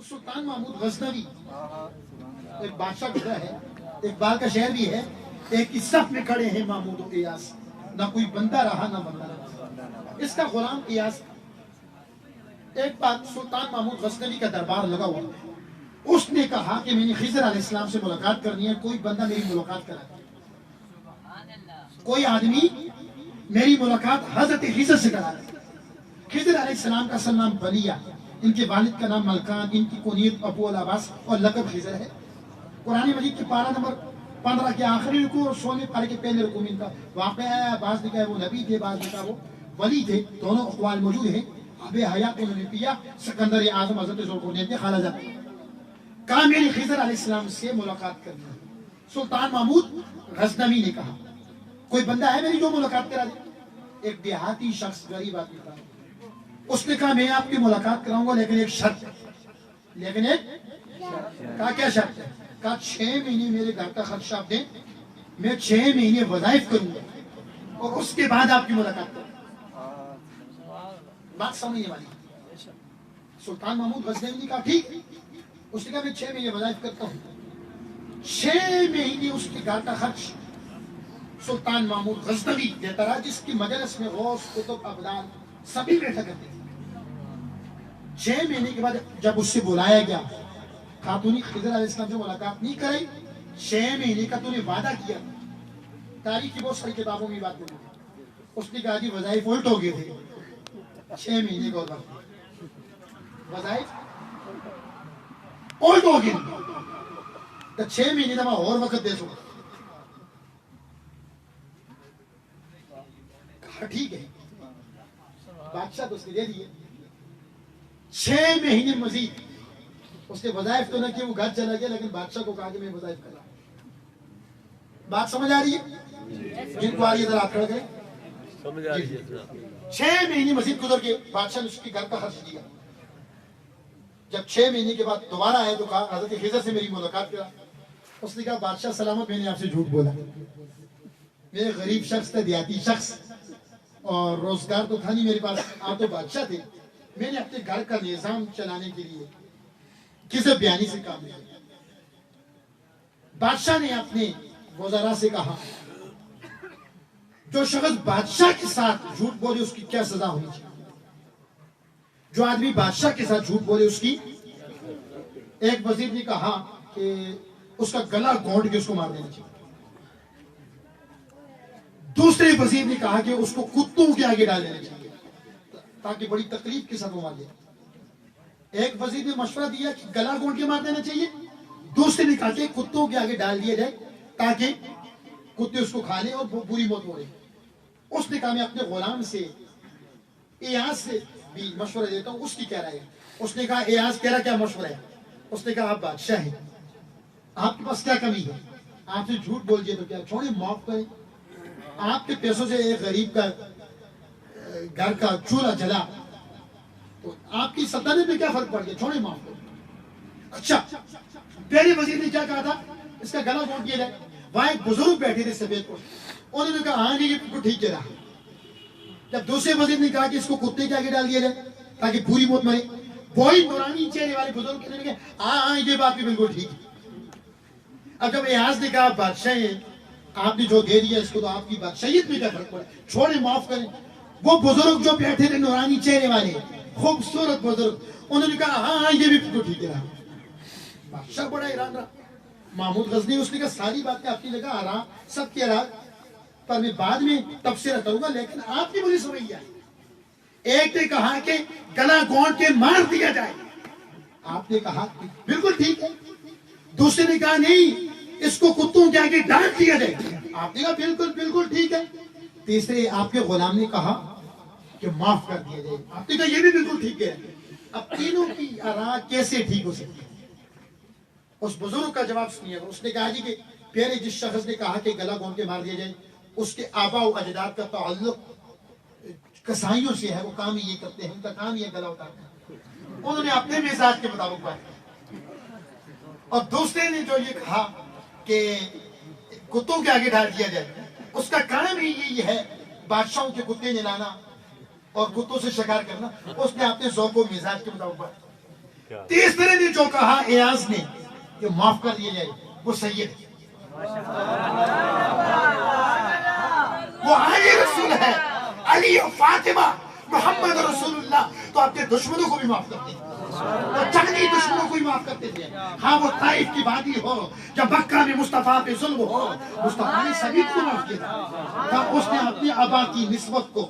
سلطان محمود غزنوی ایک بادشاہ گزرا ہے، ایک بار کا شہر بھی ہے، ایک کی صف میں کھڑے ہیں محمود و ایاس، نہ کوئی بندہ رہا نہ بندہ رہا، اس کا غلام ایاس۔ ایک بار سلطان محمود غزنوی کا دربار لگا ہوا، اس نے کہا کہ میں نے خضر علیہ السلام سے ملاقات کرنی ہے، کوئی بندہ میری ملاقات کرا دے، کوئی آدمی میری ملاقات حضرت خضر سے کرا دے۔ خضر علیہ السلام کا اصل نام بلیہ، ان کے والد کا نام ملکان، ان کی کنیت ابو العباس اور لقب خضر ہے۔ قرآن مجید کے پارہ نمبر 15 کے آخری رکوع اور 16 پارے کے پہلے رکوع میں ان کا واقعہ ہے۔ بعض لکھا ہے وہ نبی تھے، بعض لکھا وہ ولی تھے، دونوں اقوال موجود ہیں۔ اب حیات انہوں نے پیا، سکندر اعظم حضرت ذوالقرنین کے خالہ جاتے ہیں۔ کہا میری خضر علیہ السلام سے ملاقات کرنی ہے۔ سلطان محمود غزنوی نے کہا کوئی بندہ ہے میری جو ملاقات کرا دے؟ ایک دیہاتی شخص غریب آدمی تھا، اس نے کہا میں آپ کی ملاقات کراؤں گا لیکن ایک شرط ہے۔ لیکن ایک کہا کیا شرط ہے؟ کہا 6 مہینے میرے گھر کا خرچہ آپ دیں، میں 6 مہینے وظائف کروں گا اور اس کے بعد آپ کی ملاقات کروں گا۔ بات سمجھنے والی۔ سلطان محمود غزنوی نے کہا ٹھیک، اس نے کہا میں 6 مہینے وظائف کرتا ہوں۔ 6 مہینے اس کے گھر کا خرچ سلطان محمود غزنوی دیتا رہا، جس کی مجلس میں غوث قطب ابدال سبھی بیٹھا کرتے تھے۔ 6 مہینے کے بعد جب اس سے بلایا گیا، خاتون خضر علیہ السلام سے ملاقات نہیں کرائی، 6 مہینے کا تو نے وعدہ کیا، تاریخ کی بہت ساری کتابوں میں بات کروں گی۔ اس نے کہا جی وظائف الٹ ہو گئے تھے، 6 مہینے کا وقت وظائف الٹ ہو گئے تو 6 مہینے کا اور وقت دے سکتا۔ کہا ٹھیک ہے، بادشاہ تو اس نے دے دیے۔ 6 مہینے مزید اس نے وظائف تو نہ کیا، وہ گھر چلا گیا، لیکن بادشاہ کو کہا کہ میں وظائف کر رہا ہوں۔ بات سمجھ آ رہی ہے؟ جن کو آ رہی ہے ذرا ہاتھ کھڑا کریں۔ سمجھ آ رہی ہے۔ 6 مہینے مزید گزر کے بادشاہ نے اس کے گھر کا خرچ دیا۔ جب 6 مہینے کے بعد دوبارہ آئے تو کہا حضرت خضر سے میری ملاقات کرا۔ اس نے کہا بادشاہ سلامت، میں نے آپ سے جھوٹ بولا، میں غریب شخص تھا، دیہاتی شخص، اور روزگار تو تھا نہیں میرے پاس، آپ تو بادشاہ تھے، میں نے اپنے گھر کا نظام چلانے کے لیے کذب بیانی سے کام لیا۔ بادشاہ نے اپنے وزراء سے کہا جو شخص بادشاہ کے ساتھ جھوٹ بولے اس کی کیا سزا ہونی چاہیے؟ جو آدمی بادشاہ کے ساتھ جھوٹ بولے اس کی، ایک وزیر نے کہا کہ اس کا گلا گھونٹ کے اس کو مار دینا چاہیے۔ دوسرے وزیر نے کہا کہ اس کو کتوں کے آگے ڈال دینا چاہیے تاکہ بڑی تکلیف کے ساتھ وہ مار دے۔ ایک وزیر نے مشورہ دیا کہ گلا گھونٹ کے مار دینا چاہیے، دوسرے نے کہا کہ کتوں کے آگے ڈال دیا جائے تاکہ کتے اس کو کھا لیں اور بری موت ہو رہی۔ اس نے کہا میں اپنے غلام سے ایاز سے بھی مشورہ دیتا ہوں، اس کی کیا رائے ہے؟ اس نے کہا ایاز تیرا کیا مشورہ ہے؟ اس نے کہا آپ بادشاہ ہیں، آپ کے پاس کیا کمی ہے؟ آپ سے جھوٹ بول دیے تو کیا، چھوڑیں معاف کریں، آپ کے پیسوں سے ایک غریب کا گھر کا چولہا جلا تو آپ کی سلطنت میں کیا فرق پڑ گیا، چھوڑیں معاف کریں۔ اچھا پہلے وزیر نے کیا کہا تھا اس کا گلا گھونٹ دیا جائے، وہاں ایک بزرگ بیٹھے تھے سفید کو، انہوں نے کہا ہاں جی یہ بالکل ٹھیک کہہ رہا۔ جب دوسرے وزیر نے کہا کہ اس کو کتے کے آگے ڈال دیا جائے تاکہ پوری موت مرے، وہی نورانی چہرے والے بزرگ کہنے لگے ہاں ہاں یہ بات بھی بالکل ٹھیک ہے۔ اب جب ایاز نے کہا بادشاہ ہیں، آپ نے جو دے دیا اس کو تو آپ کی بادشاہیت میں کیا فرق پڑا، چھوڑیں معاف کریں۔ وہ بزرگ جو بیٹھے تھے نورانی چہرے والے خوبصورت بزرگ، انہوں نے کہا ہاں ہاں یہ بھی بالکل ٹھیک ہے۔ بادشاہ بڑا حیران رہا۔ محمود غزنوی اس نے کہا ساری باتیں اپنی جگہ آ رہا سب کہہ رہا، پر میں بعد میں تبصرہ کروں گا، لیکن آپ کی مجھے سمجھ آئی۔ ایک نے کہا کہ گلا گھونٹ کے مار دیا جائے، آپ نے کہا بالکل ٹھیک ہے۔ دوسرے نے کہا نہیں اس کو کتوں کے آگے ڈال دیا جائے، آپ نے کہا بالکل بالکل ٹھیک ہے۔ تیسرے آپ کے غلام نے کہا کہ معاف کر دیا جائے، آپ نے کہا یہ بھی بالکل ٹھیک ہے۔ اب تینوں کی آراء کیسے ٹھیک ہو سکتی ہے؟ اس بزرگ کا جواب سنیے گا۔ اس نے کہا جی کہ پہلے جس شخص نے کہا کہ گلا گھونٹ کے مار دیا جائے اس کے آباء و اجداد کا تعلق کسائیوں سے ہے، وہ کام یہ کرتے ہیں، ان کا کام یہ گلا اتارنا ہے، انہوں نے اپنے مزاج کے مطابق بات۔ اور دوسرے نے جو یہ کہا کہ کتوں کے آگے ڈال دیا جائے، اس کا کام ہی یہی ہے بادشاہوں کے کتے نلانا اور کتوں سے شکار کرنا، اس نے اپنے ذوق و مزاج کے مطابق بات۔ تیسرے نے جو کہا ایاز نے کہ معاف کر دیا جائے وہ سید ہے، وہ علی رسول ہے، علی و فاطمہ محمد رسول اللہ تو اپنے دشمنوں کو بھی معاف کرتے ہیں، وہ جنگی دشمنوں کو بھی معاف کرتے تھے. ہاں وہ طائف کی وادی ہو، جب مکہ میں مصطفیٰ پہ ظلم ہو، مصطفیٰ نے سبھی کو معاف کیا تھا. تب اس نے اپنی آبا کی نسبت کو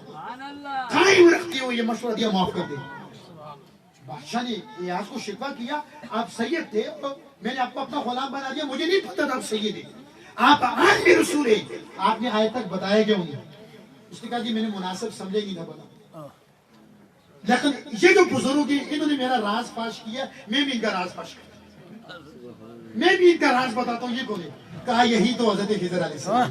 قائم رکھتے ہوئے یہ مشورہ دیا معاف کر دے. بادشاہ نے ایاز کو شکوہ کیا آپ سید تھے، میں نے آپ کو اپنا غلام بنا دیا، مجھے نہیں پتا تھا آپ سید ہیں، آپ عالم رسول ہیں، آپ نے آج تک بتایا کیوں نہیں؟ اس نے کہا کہ میں نے مناسب سمجھے نہیں تھا بتا، لیکن یہ جو بزرگ ہیں انہوں نے میرا راز فاش کیا، میں بھی ان کا راز فاش کرتا ہوں، میں بھی ان کا راز بتاتا ہوں. یہ کون ہے؟ کہا یہی تو حضرت خضر علیہ السلام.